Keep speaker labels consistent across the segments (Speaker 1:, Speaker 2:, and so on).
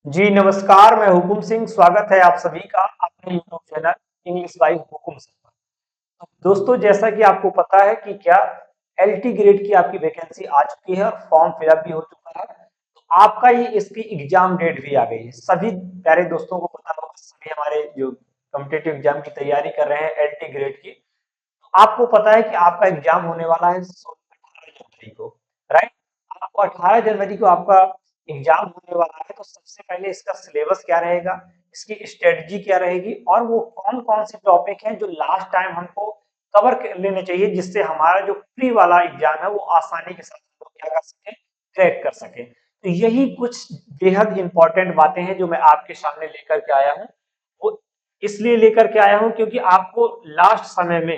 Speaker 1: जी नमस्कार, मैं हुकुम सिंह। स्वागत है आप सभी का अपने YouTube channel English by Hukum Singh पर। दोस्तों, जैसा कि आपको पता है कि क्या एलटी ग्रेड की आपकी वैकेंसी आ चुकी है और फॉर्म फिलअप भी हो चुका है। तो आपका ये इसकी एग्जाम डेट भी आ गई है। सभी प्यारे दोस्तों को पता होगा, सभी हमारे जो कॉम्पिटिटिव एग्जाम की तैयारी कर रहे हैं एलटी ग्रेड की, तो आपको पता है कि आपका एग्जाम होने वाला है 18 जनवरी को, राइट। आपको 18 जनवरी को आपका एग्जाम होने वाला है। तो सबसे पहले इसका सिलेबस क्या रहेगा, इसकी स्ट्रेटजी क्या रहेगी, और वो कौन कौन से टॉपिक हैं जो लास्ट टाइम हमको कवर कर लेने चाहिए, जिससे हमारा जो प्री वाला एग्जाम है वो आसानी के साथ हम लोग क्या कर सके, क्रैक कर सके। तो यही कुछ बेहद इंपॉर्टेंट बातें हैं जो मैं आपके सामने लेकर के आया हूँ। वो इसलिए लेकर के आया हूँ क्योंकि आपको लास्ट समय में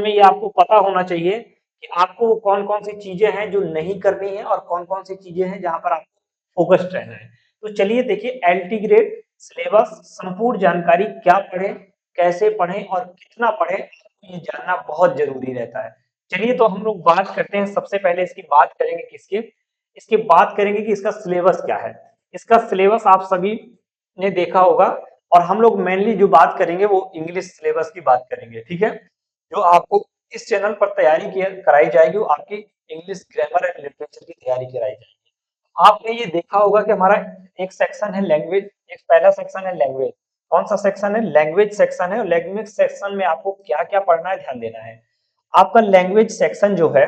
Speaker 1: ये आपको पता होना चाहिए कि आपको कौन कौन सी चीजें हैं जो नहीं करनी है और कौन कौन सी चीजें हैं जहां पर आपको फोकस्ड रहना है। तो चलिए देखिए, एलटी ग्रेड सिलेबस संपूर्ण जानकारी, क्या पढ़े, कैसे पढ़े और कितना पढ़े, आपको ये जानना बहुत जरूरी रहता है। चलिए तो हम लोग बात करते हैं। सबसे पहले इसकी बात करेंगे किसके, इसकी बात करेंगे कि इसका सिलेबस क्या है। इसका सिलेबस आप सभी ने देखा होगा, और हम लोग मेनली जो बात करेंगे वो इंग्लिश सिलेबस की बात करेंगे, ठीक है। जो आपको इस चैनल पर तैयारी कराई जाएगी वो आपकी इंग्लिश ग्रामर एंड लिटरेचर की तैयारी कराई जाएगी। आपने ये देखा होगा कि हमारा एक सेक्शन है लैंग्वेज, एक पहला सेक्शन है लैंग्वेज। कौन सा सेक्शन है? लैंग्वेज सेक्शन है। और लैंग्वेज सेक्शन में आपको क्या क्या पढ़ना है, ध्यान देना है। आपका लैंग्वेज सेक्शन जो है,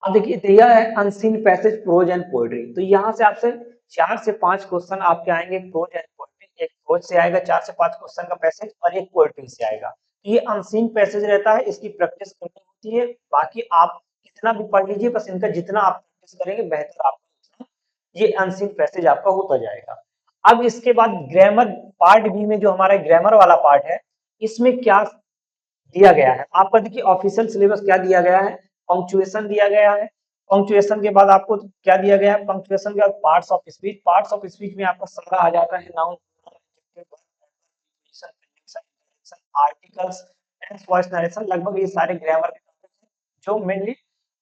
Speaker 1: अब देखिए दिया है unseen passage, prose and poetry. तो यहाँ से आपसे 4 से 5 क्वेश्चन आपके आएंगे प्रोज एंड पोएट्री। एक प्रोज से आएगा 4 से 5 क्वेश्चन का पैसेज, और एक पोएट्री से आएगा। तो ये अनसीन पैसेज रहता है, इसकी प्रैक्टिस करनी होती है। बाकी आप कितना भी पढ़ लीजिए, बस इनका जितना आप प्रैक्टिस करेंगे बेहतर आपका ये अनसीन पैसेज आपका होता जाएगा। अब इसके बाद ग्रामर पार्ट बी में जो हमारा ग्रामर वाला पार्ट है, इसमें क्या दिया गया है आपका, देखिए ऑफिशियल सिलेबस क्या दिया गया है। पंक्चुएशन दिया गया है। पंक्चुएशन के बाद आपको क्या दिया गया है, पंक्चुएशन के बाद parts of speech. Parts of speech में आपका सारा आ जाता है, noun, articles, tense, voice narration, लगभग ये सारे ग्रामर के टॉपिक हैं जो मेनली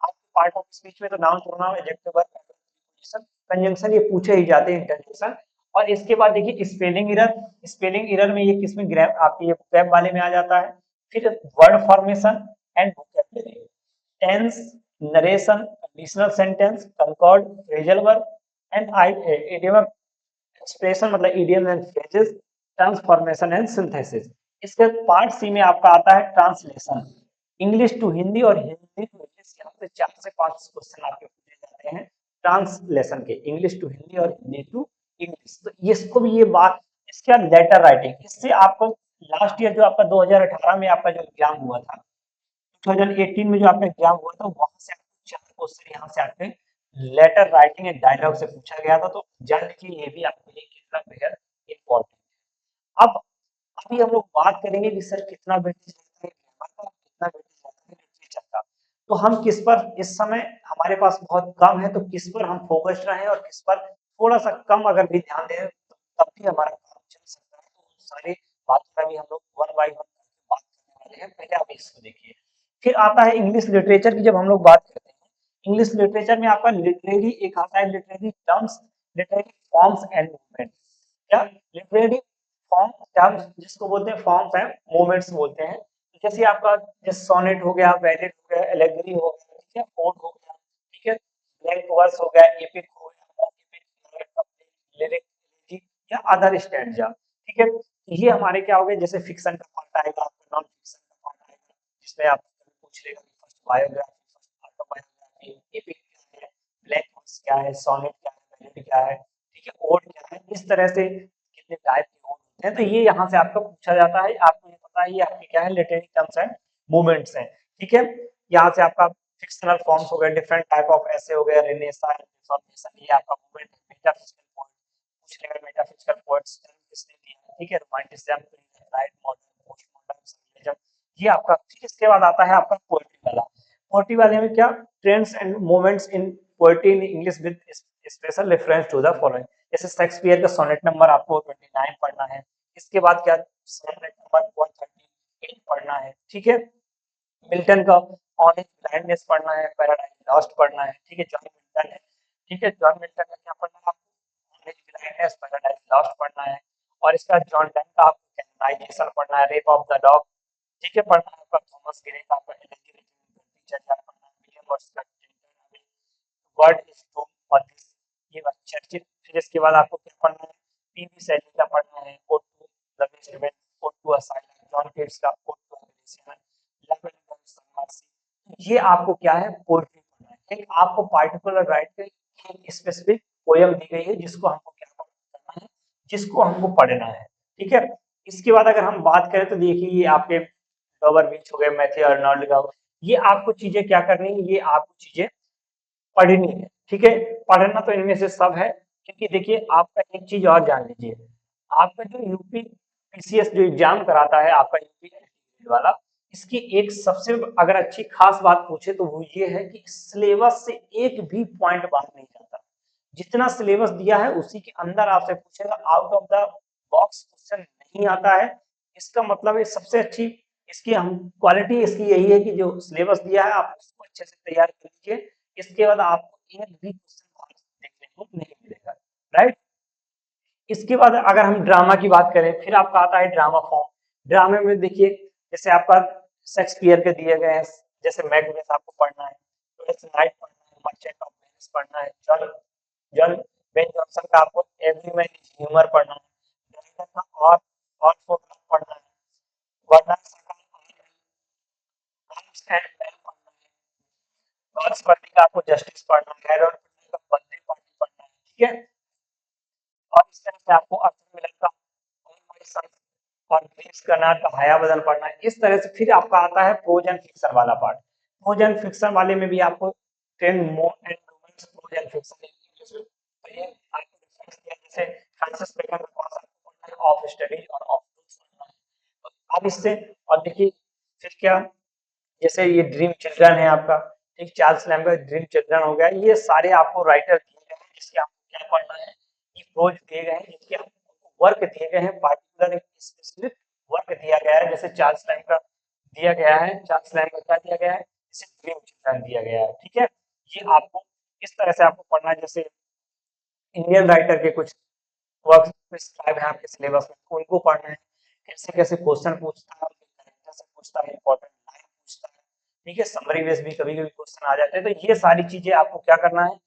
Speaker 1: आपके पार्ट ऑफ स्पीच में। तो noun, pronoun, adjective, verb, preposition, conjunction ये पूछे ही जाते हैं, इंटरजेक्शन। और इसके बाद देखिए स्पेलिंग एरर। स्पेलिंग एरर में ये किसमें, ग्राम आपके ये वर्ब वाले में आ जाता है। फिर word formation and vocabulary, tense, narration, conditional sentence, concord, phrasal verb and idiom expression, मतलब idiom and phrases, transformation and synthesis. इसके पार्ट सी में आपका आता है ट्रांसलेशन, इंग्लिश टू हिंदी और हिंदी टू इंग्लिश। यहाँ से 4 से 5 क्वेश्चन आपके पूछे जाते हैं ट्रांसलेशन के, इंग्लिश टू हिंदी और हिंदी टू इंग्लिश। तो इसको भी ये बात, इसके बाद लेटर राइटिंग। इससे आपको लास्ट ईयर जो आपका 2018 में आपका जो एग्जाम हुआ था, 2018 में जो आपका एग्जाम हुआ था, वहां से आपको 4 क्वेश्चन यहाँ से आपके लेटर राइटिंग एंड डायलॉग से पूछा गया था। तो जान लीजिए ये भी आपके लिए कितना बेहद इम्पोर्टेंट है। अब अभी हम लोग बात करेंगे कि सर कितना वेटेज रहता है ग्रामर का, कितना वेटेज रहता है लिटरेचर का। तो हम किस पर इस समय हमारे पास बहुत कम है, तो किस पर हम फोकस्ड रहें और किस पर थोड़ा सा कम अगर भी ध्यान दें तो तब भी हमारा काम चल सकता है। तो उन सारी बातों का भी हम लोग वन बाय वन बात करने वाले हैं। पहले आप इसको देखिए। फिर आता है इंग्लिश लिटरेचर की। जब हम लोग बात करते हैं इंग्लिश लिटरेचर में, आपका लिटरेरी एक आता है, literary terms, literary forms and movement. क्या लिटरेरी फॉर्म टर्म्स जिसको बोलते हैं, फॉर्म्स हैं, मूवमेंट्स बोलते हैं। जैसे आपका जैसे सोनेट हो गया, बैलेट हो गया, एलेगरी हो गया, ठीक है, ओड हो गया, ठीक है, ब्लैंक वर्स हो गया, एपिक हो गया, लिरिक, या अदर स्टैंजा, ठीक है। ये हमारे क्या हो गए, जैसे फिक्शन का पार्ट आएगा, आपका नॉन फिक्शन का पार्ट आएगा, जिसमें आप पूछ लेगा first biography, first autobiography, epic क्या है, ब्लैक वर्स क्या है, सोनेट क्या है, बैलेट क्या है, ठीक है, ओड क्या है। इस तरह से कितने टाइप के ओड होते हैं, तो ये यहाँ से आपका पूछा जाता है। आपको ये पता है ये आपके क्या है, लिटरेरी टर्म्स एंड मूवमेंट्स हैं, ठीक है। यहाँ से आपका फिक्शनल फॉर्म्स हो गए, डिफरेंट टाइप ऑफ ऐसे हो गए, रेनेसां, रिफॉर्मेशन, ये आपका मूवमेंट है। मेटाफिजिकल पोएट पूछ लेगा, मेटाफिजिकल पोएट्स किसने दिया है, ठीक है, romanticism, right, modern, post modern, सररियलिज्म, ये आपका। फिर इसके बाद आता है आपका पोएट्री वाला। पोएट्री वाले में क्या, trends and moments in poetry in English with special reference to the following. जैसे शेक्सपियर का सोनेट नंबर आपको 29 पढ़ना है। इसके बाद क्या, सोनेट नंबर 138 पढ़ना है, ठीक है। मिल्टन का ऑन हिज ब्लाइंडनेस पढ़ना है, पैराडाइज लॉस्ट पढ़ना है, ठीक है, जॉन मिल्टन है, ठीक है, जॉन मिल्टन का क्या पढ़ना है आपको, पैराडाइज पैराडाइज लॉस्ट पढ़ना है, और इसका जॉन डन का आपको कैनोनाइजेशन पढ़ना है, रेप ऑफ द डॉग, ठीक है, पढ़ना है आपका थॉमस ग्रे का, आपका चर्चा पढ़ना है, विलियम वर्ड्स का वर्ड इज टू और दिस, ये चर्चित। फिर इसके बाद आपको क्या पढ़ना है, पीवी शैली का पढ़ना है, ode to the west wind, ode to asylum, John Keats का ओ टू एग्रीसियन, ये आपको क्या है, पोएट्री पढ़ना है। एक आपको पार्टिकुलर राइट पे एक स्पेसिफिक पोयम दी गई है जिसको हमको क्या करना है, जिसको हमको पढ़ना है, ठीक है। इसके बाद अगर हम बात करें तो देखिए ये आपके डॉबर बीच हो गए, मैथ्यू अर्नोल्ड का, ये आपको चीजें क्या करनी है, ये आपको चीजें पढ़नी है, ठीक है। पढ़ना तो इनमें से सब है, क्योंकि देखिए आपका एक चीज और जान लीजिए, आपका जो यूपी पीसीएस जो एग्जाम कराता है आपका यूपी वाला, इसकी एक सबसे अगर अच्छी खास बात पूछे तो वो ये है कि सिलेबस से एक भी पॉइंट बाहर नहीं जाता। जितना सिलेबस दिया है उसी के अंदर आपसे पूछेगा, out of the box question नहीं आता है। इसका मतलब है सबसे अच्छी इसकी हम क्वालिटी इसकी यही है कि जो सिलेबस दिया है आप उसको अच्छे से तैयार कर लीजिए, इसके बाद आपको एक भी क्वेश्चन बाहर देखने को नहीं मिलेगा, राइट। इसके बाद अगर हम ड्रामा की बात करें, फिर आपका आता है ड्रामा फॉर्म। ड्रामे में देखिए जैसे आपका शेक्सपियर के दिए गए हैं, जैसे मैकबेथ आपको पढ़ना है, नाइट पढ़ना है, मर्चेंट ऑफ वेनिस पढ़ना है, जॉन जॉन बेन जॉनसन का आपको एवरी मैन इज ह्यूमर पढ़ना है, ड्राइवर का और फोटो पढ़ना है, वर्नर का आर्म्स एंड बेल पढ़ना है, गॉड्स वर्दी का आपको जस्टिस पढ़ना है, हैरोल्ड का बर्थडे पार्टी पढ़ना है, ठीक है। और इस तरह से आपको अर्थर मिलर का ऑल माय सन्स और ग्रीव्स कर्नाड का हयावदन पढ़ना है। इस तरह से फिर आपका आता है प्रोज एंड फिक्शन वाला पार्ट। प्रोज एंड फिक्शन वाले में भी आपको 10 more and romance prose and fiction English में, तो ये आपको डिफरेंस दिया, जैसे फ्रांसिस बेकन का कौन सा पढ़ना है, ऑफ स्टडीज और ऑफ बुक्स पढ़ना है। तो अब इससे और देखिए फिर क्या, जैसे ये ड्रीम चिल्ड्रन है आपका, ठीक, चार्ल्स लैम्ब का ड्रीम चिल्ड्रन हो गया, ये सारे आपको राइटर दिए गए हैं जिसके आपको क्या पढ़ना है, ये प्रोज दिए गए हैं जिसके आपको वर्क दिए गए हैं, पार्टिकुलर एक स्पेसिफिक वर्क दिया गया है, जैसे चार्ल्स लैम्ब का दिया गया है, चार्ल्स लैम्ब का क्या दिया गया है, जैसे ड्रीम चिल्ड्रन दिया गया है, ठीक है। ये आपको इस तरह से आपको पढ़ना है, जैसे इंडियन राइटर के कुछ वर्क प्रिस्क्राइब है आपके सिलेबस में, उनको पढ़ना है, कैसे कैसे क्वेश्चन पूछता है, कैरेक्टर से पूछता है, इंपॉर्टेंट लाइन पूछता है, ठीक है, समरी बेस भी कभी कभी क्वेश्चन आ जाते हैं। तो ये सारी चीजें आपको क्या करना है,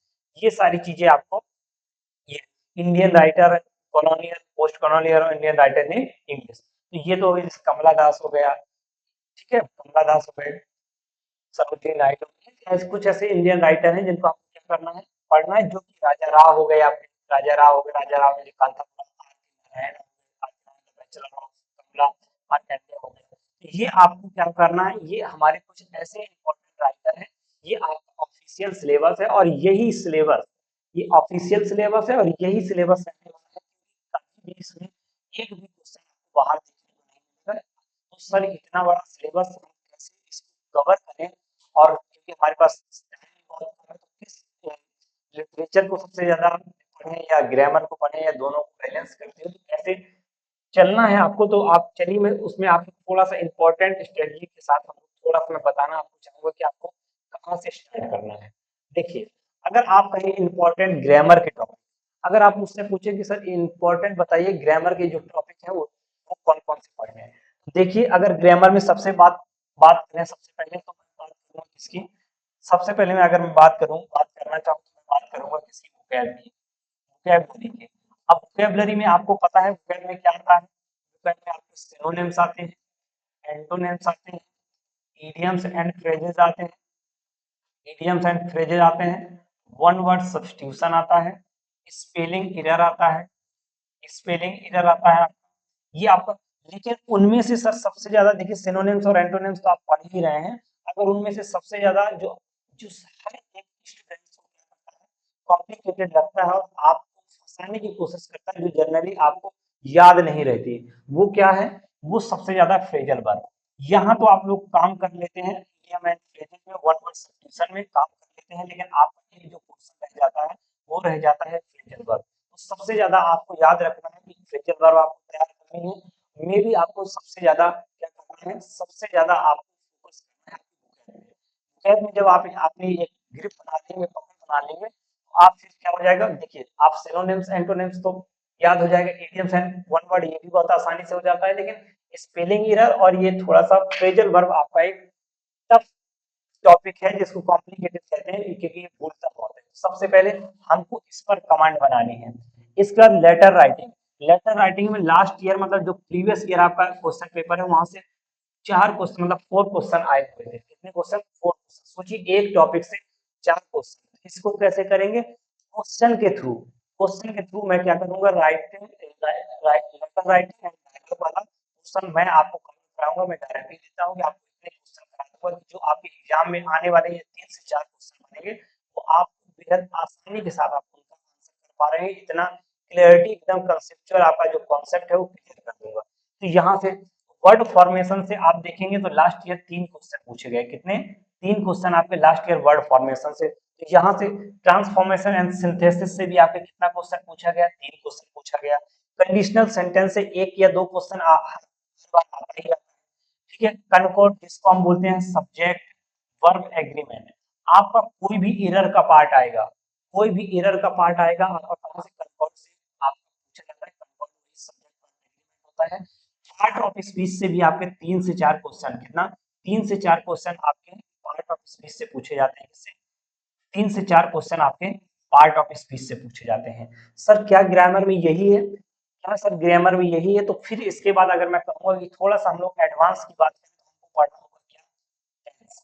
Speaker 1: ये सारी चीजें आपको ये Indian writer, colonial, post colonial और इंडियन राइटर इन इंग्लिश, तो ये तो कमला दास हो गया, ठीक है, कमला दास हो गए, सरोजिनी नायडू, ऐसे कुछ ऐसे इंडियन राइटर हैं जिनको आपको क्या करना है, पढ़ना है, जो कि राजा राव हो गए, आपके राजा राव हो गए, राजा राव ने लिखा था नारायण, कमला मार्कंडेय हो गए। तो ये आपको क्या करना है, ये हमारे कुछ ऐसे इंपॉर्टेंट राइटर हैं, ये आपका ऑफिशियल सिलेबस है, और यही सिलेबस, ये ऑफिशियल सिलेबस है और यही सिलेबस रहने वाला है, कभी भी इसमें एक भी क्वेश्चन आपको बाहर देखने को नहीं मिलेगा। तो सर इतना बड़ा सिलेबस हम कैसे इसको कवर करें, और क्योंकि हमारे पास टाइम बहुत कम है, तो किस लिटरेचर को सबसे ज्यादा पढ़ें या ग्रामर को पढ़ें या दोनों को बैलेंस करते हैं, तो कैसे चलना है आपको। तो आप चलिए मैं उसमें आपको थोड़ा सा इंपॉर्टेंट स्ट्रेटजी के साथ थोड़ा सा मैं बताना आपको चाहूंगा कि आपको कहाँ से स्टार्ट करना है। देखिए अगर आप कहीं इंपॉर्टेंट ग्रामर के टॉपिक, अगर आप मुझसे पूछे कि सर इंपॉर्टेंट बताइए ग्रामर के जो टॉपिक है वो कौन कौन से पढ़ने हैं, देखिए अगर ग्रामर में सबसे बात बात करें, सबसे पहले तो मैं बात करूंगा किसकी, सबसे पहले मैं अगर मैं बात करना चाहूँ तो मैं बात करूंगा किसकी, वोकैबुलरी, वोकैबुलरी की। अब वोकैबुलरी में आपको पता है वोकैब में क्या आता है, वोकैब में आपको सिनोनिम्स आते हैं, एंटोनिम्स आते हैं, इडियम्स एंड फ्रेजेस आते हैं, इडियम्स एंड फ्रेजेस आते हैं, वन वर्ड सब्स्टिट्यूशन आता है, स्पेलिंग एरर आता है, स्पेलिंग एरर आता है, ये आपका। लेकिन उनमें से सर सबसे ज्यादा देखिए सिनोनिम्स और एंटोनिम्स तो आप पढ़ ही रहे हैं, अगर उनमें से सबसे ज्यादा जो जो हर एक स्टूडेंट को क्या करता है, कॉम्प्लिकेटेड लगता है और आपको फंसाने की कोशिश करता है, जो जनरली आपको याद नहीं रहती, वो क्या है, वो सबसे ज्यादा फ्रेजल वर्ब। यहाँ तो आप लोग काम कर लेते हैं इडियम एंड फ्रेजेस में, वन वर्ड सब्स्टिट्यूशन में काम कर लेते हैं, लेकिन आपका एक जो क्वेश्चन रह जाता है वो रह जाता है फ्रेजल वर्ब। तो सबसे ज्यादा आपको याद रखना है कि फ्रेजल वर्ब आपको तैयार करनी है, मे भी आपको सबसे ज्यादा क्या करना है, सबसे ज्यादा आपको फोकस करना है वोकैब में। जब आप अपनी एक ग्रिप बना लेंगे, पकड़ बना लेंगे, तो आप फिर क्या हो जाएगा, देखिए आप सिनोनिम्स एंटोनिम्स तो याद हो जाएगा। इडियम्स एंड वन वर्ड ये भी बहुत आसानी से हो जाता है, लेकिन स्पेलिंग एरर और ये थोड़ा सा फ्रेजल वर्ब आपका एक टफ टॉपिक है जिसको कॉम्प्लिकेटेड कहते हैं क्योंकि ये भूलता बहुत है। सबसे पहले हमको इस पर कमांड बनानी है। इसके बाद लेटर राइटिंग। लेटर राइटिंग में लास्ट ईयर मतलब जो प्रीवियस ईयर आपका क्वेश्चन पेपर है वहां से 4 क्वेश्चन मतलब 4 क्वेश्चन आए हुए थे। कितने क्वेश्चन? 4 क्वेश्चन। सोचिए एक टॉपिक से 4 क्वेश्चन। इसको कैसे करेंगे? क्वेश्चन के थ्रू। क्वेश्चन के थ्रू मैं क्या करूंगा? Writing letter writing and dialogue वाला क्वेश्चन मैं आपको कराऊंगा। मैं गारंटी देता हूँ कि आपको इतने क्वेश्चन कराऊंगा जो आपके एग्जाम में आने वाले ये 3 से 4 क्वेश्चन बनेंगे वो आप बेहद आसानी के साथ आप उनका आंसर कर पा रहे हैं। इतना क्लियरिटी एकदम कंसेप्चुअल आपका जो कॉन्सेप्ट है वो क्लियर कर दूंगा। तो यहाँ से वर्ड फॉर्मेशन से आप देखेंगे तो लास्ट ईयर 3 क्वेश्चन पूछे गए। कितने? 3 क्वेश्चन आपके लास्ट ईयर वर्ड फॉर्मेशन से। तो यहाँ से ट्रांसफॉर्मेशन एंड सिंथेसिस से भी आपके कितना क्वेश्चन पूछा गया? 3 क्वेश्चन पूछा गया। कंडीशनल सेंटेंस से 1 या 2 क्वेश्चन हर बार आता ही आता है। ठीक है। कनकॉर्ड जिसको हम बोलते हैं सब्जेक्ट वर्ब एग्रीमेंट। आपका कोई भी एरर का पार्ट आएगा, कोई भी एरर का पार्ट आएगा आपका कहां से? कनकॉर्ड से आपका पूछा जाता है। कनकॉर्ड सब्जेक्ट वर्ब एग्रीमेंट होता है। पार्ट ऑफ स्पीच से भी आपके 3 से 4 क्वेश्चन, कितना? 3 से 4 क्वेश्चन आपके पार्ट ऑफ स्पीच से पूछे जाते हैं। किससे? 3 से 4 क्वेश्चन आपके पार्ट ऑफ स्पीच से पूछे जाते हैं। सर क्या ग्रामर में यही है? क्या सर ग्रामर में यही है? तो फिर इसके बाद अगर मैं कहूंगा कि थोड़ा सा हम लोग एडवांस की बात करें तो हमको पढ़ना होगा क्या? टेंस।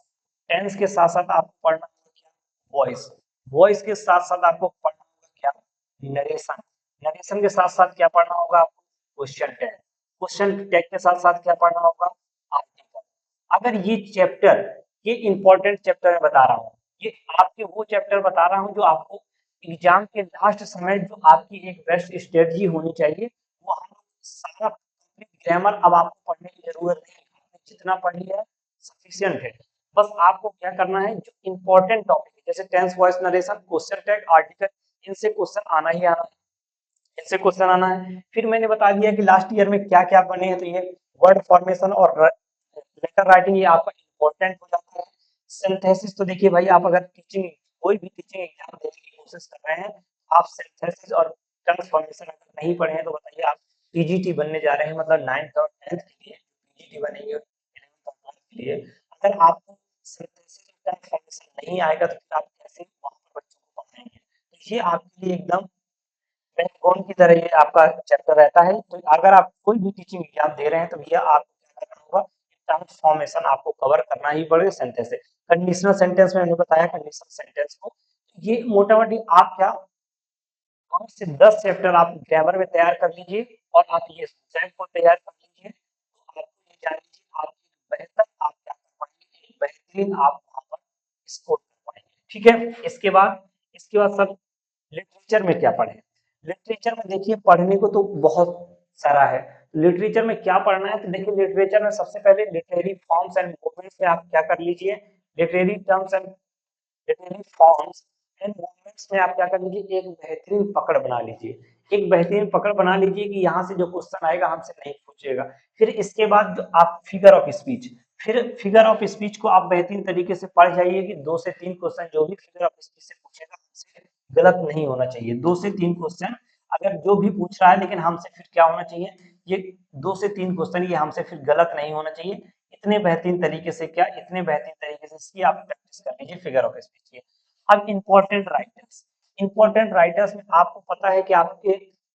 Speaker 1: टेंस के साथ साथ आपको पढ़ना होगा क्या? वॉइस। वॉइस के साथ साथ आपको पढ़ना होगा क्या? नरेशन। नरेशन के साथ साथ क्या पढ़ना होगा आपको? Question tag. क्वेश्चन टैग के साथ साथ क्या पढ़ना होगा? आर्टिकल। अगर ये चैप्टर, ये इंपॉर्टेंट चैप्टर मैं बता रहा हूँ, ये आपके वो चैप्टर बता रहा हूँ जो आपको एग्जाम के लास्ट समय जो आपकी एक बेस्ट स्ट्रेटजी होनी चाहिए वो हम सारा ग्रामर अब आपको पढ़ने की जरूरत नहीं है। आपने जितना पढ़ लिया है सफिशियंट है। बस आपको क्या करना है? जो इंपॉर्टेंट टॉपिक है जैसे tense, voice, narration, question tag, article, इनसे क्वेश्चन आना ही आना है। इनसे क्वेश्चन आना है। फिर मैंने बता दिया कि लास्ट ईयर में क्या क्या बने हैं। तो ये वर्ड फॉर्मेशन और लेटर राइटिंग ये आपका इंपॉर्टेंट हो जाता है। सिंथेसिस तो देखिए भाई, आप अगर टीचिंग कोई भी टीचिंग एग्जाम देने की कोशिश कर रहे हैं, आप सिंथेसिस और ट्रांसफॉर्मेशन अगर नहीं पढ़े हैं तो बताइए आप पीजीटी बनने जा रहे हैं, मतलब 9th और 10th के लिए पीजीटी बनेंगे 11th और 12th के लिए। अगर आपको सिंथेसिस और ट्रांसफॉर्मेशन नहीं आएगा तो फिर आप कैसे वहां पर बच्चों को पढ़ाएंगे? तो ये आपके लिए एकदम बैकबोन की तरह ये आपका चैप्टर रहता है। तो अगर आप कोई भी टीचिंग एग्जाम दे रहे हैं तो भैया आपको क्या करना होगा? ट्रांसफॉर्मेशन आपको कवर करना ही पड़ेगा। सेंटेंस से कंडीशनल सेंटेंस में मैंने बताया, कंडीशनल सेंटेंस को ये मोटा मोटी आप क्या 5 से 10 चैप्टर आप ग्रामर में तैयार कर लीजिए और आप ये सब्जेक्ट को तैयार कर लीजिए। तो आपको ये जान लीजिए आप बेहतर आप क्या कर पाएंगे? एक बेहतरीन आप वहां पर स्कोर कर पाएंगे। ठीक है। इसके बाद सर लिटरेचर में क्या पढ़े? लिटरेचर में देखिए पढ़ने को तो बहुत सारा है। लिटरेचर में क्या पढ़ना है? तो देखिए लिटरेचर में सबसे पहले लिटरेरी फॉर्म्स एंड मूवमेंट्स में आप क्या कर लीजिए? Literary terms and literary forms and movements में आप क्या कर लीजिए? एक बेहतरीन पकड़ बना लीजिए। एक बेहतरीन पकड़ बना लीजिए कि यहाँ से जो क्वेश्चन आएगा हमसे नहीं पूछेगा। फिर इसके बाद जो आप फिगर ऑफ स्पीच, फिर फिगर ऑफ स्पीच को आप बेहतरीन तरीके से पढ़ जाइए कि 2 से 3 क्वेश्चन जो भी फिगर ऑफ स्पीच से पूछेगा हमसे गलत नहीं होना चाहिए। 2 से 3 क्वेश्चन अगर जो भी पूछ रहा है लेकिन हमसे फिर क्या होना चाहिए? ये 2 से 3 क्वेश्चन ये हमसे फिर गलत नहीं होना चाहिए। इतने बेहतरीन तरीके से क्या, इतने बेहतरीन तरीके से इसकी आप प्रैक्टिस कर लीजिए फिगर ऑफ स्पीच की। अब इंपॉर्टेंट राइटर्स, इंपॉर्टेंट राइटर्स में आपको पता है कि आपके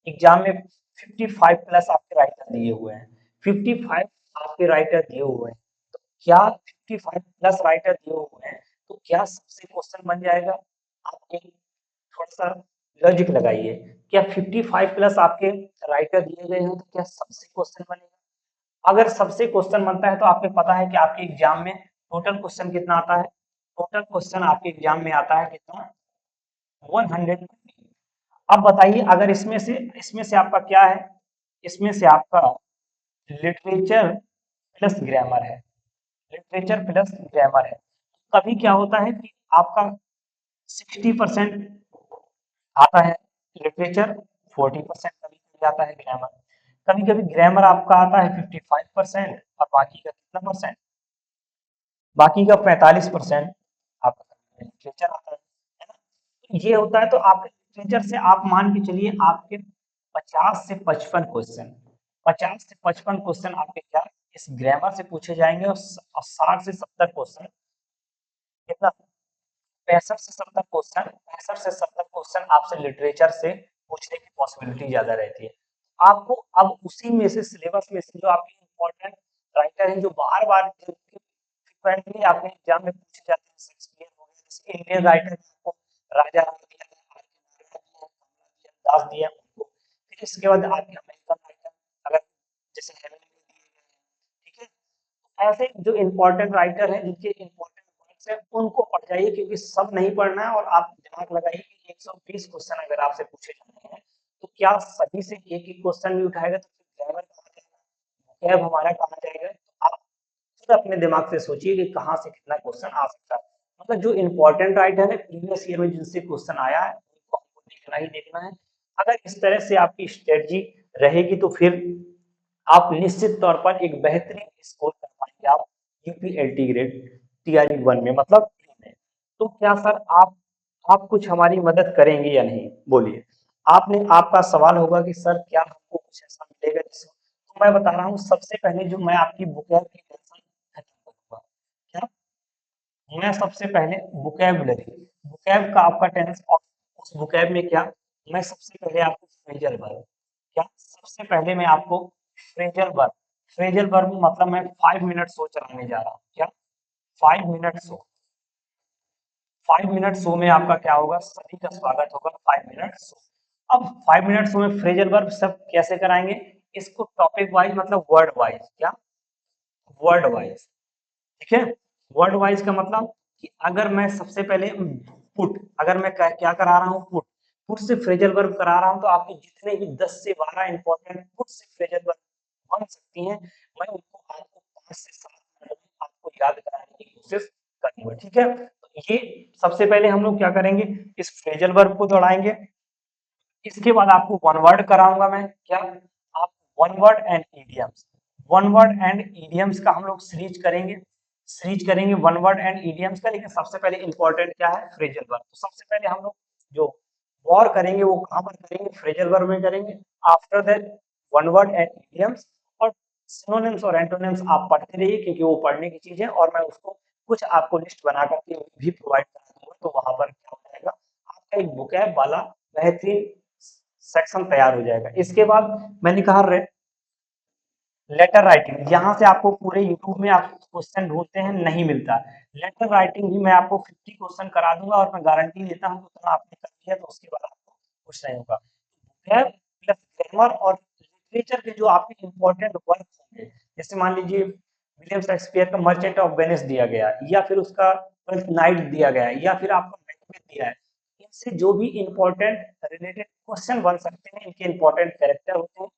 Speaker 1: एग्जाम में 55 प्लस आपके राइटर दिए हुए हैं। 55 आपके राइटर दिए हुए हैं। तो क्या 55 प्लस राइटर दिए हुए हैं तो क्या सबसे क्वेश्चन बन जाएगा? आप एक थोड़ा सा लॉजिक लगाइए। क्या 55 प्लस आपके राइटर दिए गए हैं तो क्या सबसे क्वेश्चन बनेगा? अगर सबसे क्वेश्चन बनता है तो आपको पता है कि आपके एग्जाम में टोटल क्वेश्चन कितना आता है? टोटल क्वेश्चन आपके एग्जाम में आता है कितना? 100। अब बताइए अगर इसमें से आपका क्या है? इसमें से आपका लिटरेचर प्लस ग्रामर है। लिटरेचर प्लस ग्रामर है। कभी क्या होता है कि आपका 60% आता है लिटरेचर, 40% कभी कभी आता है ग्रामर। कभी कभी ग्रामर आपका आता है 55% और बाकी का कितना परसेंट? बाकी का 45% आपका लिटरेचर आता है ना? ये होता है। तो आपके लिटरेचर से आप मान के चलिए आपके 50 से 55 क्वेश्चन, 50 से 55 क्वेश्चन आपके क्या इस ग्रामर से पूछे जाएंगे, और 60 से 70 क्वेश्चन, कितना 65 से 70 क्वेश्चन आपसे लिटरेचर से पूछने की पॉसिबिलिटी ज्यादा रहती है। आपको अब उसी में से सिलेबस में से जो आपके इंपॉर्टेंट राइटर हैं जो बार बार फ्रिक्वेंटली आपके एग्जाम में पूछे जाते हैं, शेक्सपियर हो गया, जैसे इंडियन राइटर को राजा राम दिया है, दास दिया उनको, फिर इसके बाद आपके अमेरिकन राइटर अगर जैसे हेमिंग्वे दिए गए हैं, ठीक है, ऐसे जो इम्पोर्टेंट राइटर हैं जिनके इम्पोर्टेंट वर्ड्स हैं उनको पढ़ जाइए, क्योंकि सब नहीं पढ़ना है, और आप दिमाग लगाइए कि 120 क्वेश्चन अगर आपसे पूछे जाते हैं तो क्या सभी से एक एक क्वेश्चन भी उठाएगा, तो फिर ग्रामर कहाँ जाएगा, कैब हमारा कहाँ जाएगा। तो आप खुद अपने दिमाग से सोचिए कि कहाँ से कितना क्वेश्चन आ सकता है। मतलब जो इम्पोर्टेंट राइटर है प्रीवियस ईयर में जिनसे क्वेश्चन आया है उनको हमको देखना ही देखना है। अगर इस तरह से आपकी स्ट्रेटजी रहेगी तो फिर आप निश्चित तौर पर एक बेहतरीन स्कोर कर पाएंगे आप यूपीएलटी ग्रेड टीआरई 1 में, मतलब में। तो क्या सर आप कुछ हमारी मदद करेंगे या नहीं, बोलिए। आपका सवाल होगा कि सर क्या हमको कुछ ऐसा मिलेगा जिसको, तो मैं बता रहा हूँ सबसे पहले जो मैं आपकी बुकैब की टेंशन खत्म करूंगा। क्या मैं सबसे पहले बुकैबुलरी बुकैब का आपका टेंस, और उस बुकैब में क्या मैं सबसे पहले आपको फ्रेजल वर्ब, क्या सबसे पहले मैं आपको फ्रेजल वर्ब मतलब मैं 5 मिनट शो चलाने जा रहा हूँ। क्या 5 मिनट शो, 5 मिनट शो में आपका क्या होगा, सभी का स्वागत होगा 5 मिनट शो। अब 5 मिनट शो में फ्रेजल वर्ब सब कैसे कराएंगे, इसको टॉपिक वाइज मतलब वर्ड वाइज, क्या वर्ड वाइज, ठीक है। वर्ड वाइज का मतलब कि अगर मैं सबसे पहले पुट, अगर मैं क्या करा रहा हूँ, पुट से फ्रेजल वर्ब करा रहा हूँ, तो आपके जितने भी 10 से 12 इंपॉर्टेंट पुट से फ्रेजल वर्ब बन सकती हैं, मैं उनको आपको 5 से 7 मिनट में आपको याद कराने की कोशिश करूंगा, ठीक है। तो ये सबसे पहले हम लोग क्या करेंगे, इस फ्रेजल वर्ब को दौड़ाएंगे। इसके बाद आपको वन वर्ड कराऊंगा मैं, क्या आप one word and idioms, one word and idioms का हम लोग सीरीज करेंगे वन वर्ड एंड इडियम्स का। लेकिन सबसे पहले इंपॉर्टेंट क्या है, फ्रेजल वर्ब। तो सबसे पहले हम लोग जो वॉर करेंगे वो कहां पर करेंगे, फ्रेजल वर्ब में करेंगे। After that one word and idioms, और सिनोनिम्स और एंटोनिम्स आप पढ़ते रहिए, क्योंकि वो पढ़ने की चीज है, और मैं उसको कुछ आपको लिस्ट बना करके भी प्रोवाइड करा दूंगा। तो वहां पर क्या हो जाएगा, आपका एक बुकैब वाला बेहतरीन सेक्शन तैयार हो जाएगा। इसके बाद मैंने कहा लेटर राइटिंग, यहाँ से आपको पूरे यूट्यूब में आप क्वेश्चन ढूंढते हैं नहीं मिलता, लेटर राइटिंग भी मैं आपको 50 क्वेश्चन करा दूंगा, और मैं गारंटी देता हूँ उतना आपने कर दिया तो उसके बाद आपको कुछ नहीं होगा। प्लस ग्रामर और लिटरेचर के जो आपके इंपॉर्टेंट वर्क होंगे, जैसे मान लीजिए विलियम शेक्सपियर का मर्चेंट ऑफ वेनिस दिया गया, या फिर उसका ट्वेल्थ नाइट दिया गया, या फिर आपका मैकबेथ दिया है, इनसे जो भी इंपॉर्टेंट रिलेटेड क्वेश्चन बन सकते हैं, इनके इंपॉर्टेंट कैरेक्टर होते हैं,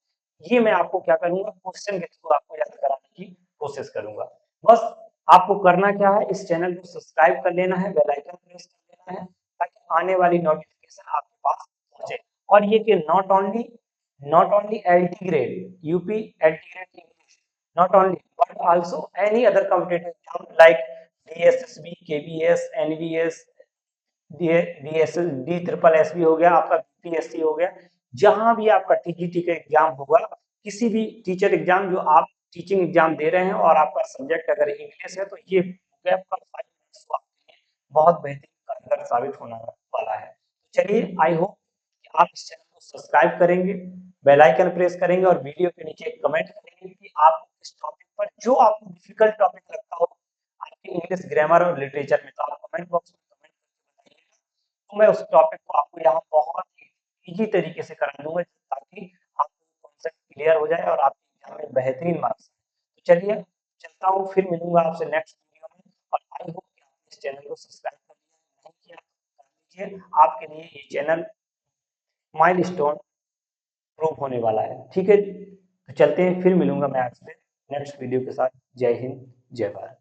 Speaker 1: ये मैं आपको क्या करूंगा, क्वेश्चन के थ्रू आपको याद कराने की कोशिश करूंगा। बस आपको करना क्या है, इस चैनल को सब्सक्राइब कर लेना है, बेल आइकन प्रेस कर लेना है, ताकि आने वाली नोटिफिकेशन आपके पास पहुंचे। और ये कि not only LT grade UP LT grade English, not only but also any other competitive exam like DSSB, KVS, NVS, D triple S भी हो गया, आपका बीपीएससी हो गया, जहां भी आपका टीजीटी का एग्जाम होगा, किसी भी टीचर एग्जाम जो आप टीचिंग एग्जाम दे रहे हैं और आपका सब्जेक्ट अगर इंग्लिश है, तो ये आपका 5 मिनट्स आपके लिए बहुत बेहतरीन कारगर साबित होने वाला है। चलिए, आई होप कि आप इस चैनल को सब्सक्राइब करेंगे, बेल आइकन प्रेस करेंगे, और वीडियो के नीचे कमेंट करेंगे कि आप इस टॉपिक पर जो आपको डिफिकल्ट टॉपिक लगता हो आपके इंग्लिश ग्रामर और लिटरेचर में, तो आप कमेंट बॉक्स में कमेंट करके बताइएगा। तो मैं उस टॉपिक को आपको यहाँ बहुत ही ईजी तरीके से करा दूंगा, ताकि आपको कॉन्सेप्ट क्लियर हो जाए और आपके एग्जाम में बेहतरीन मार्क्स। तो चलिए, चलता हूँ, फिर मिलूंगा आपसे नेक्स्ट वीडियो में, और आई होप कि आपने इस चैनल को सब्सक्राइब कर लिया, नहीं किया कर लीजिए, आपके लिए ये चैनल माइलस्टोन प्रूव होने वाला है, ठीक है। तो चलते हैं, फिर मिलूंगा मैं आपसे नेक्स्ट वीडियो के साथ। जय हिंद, जय भारत।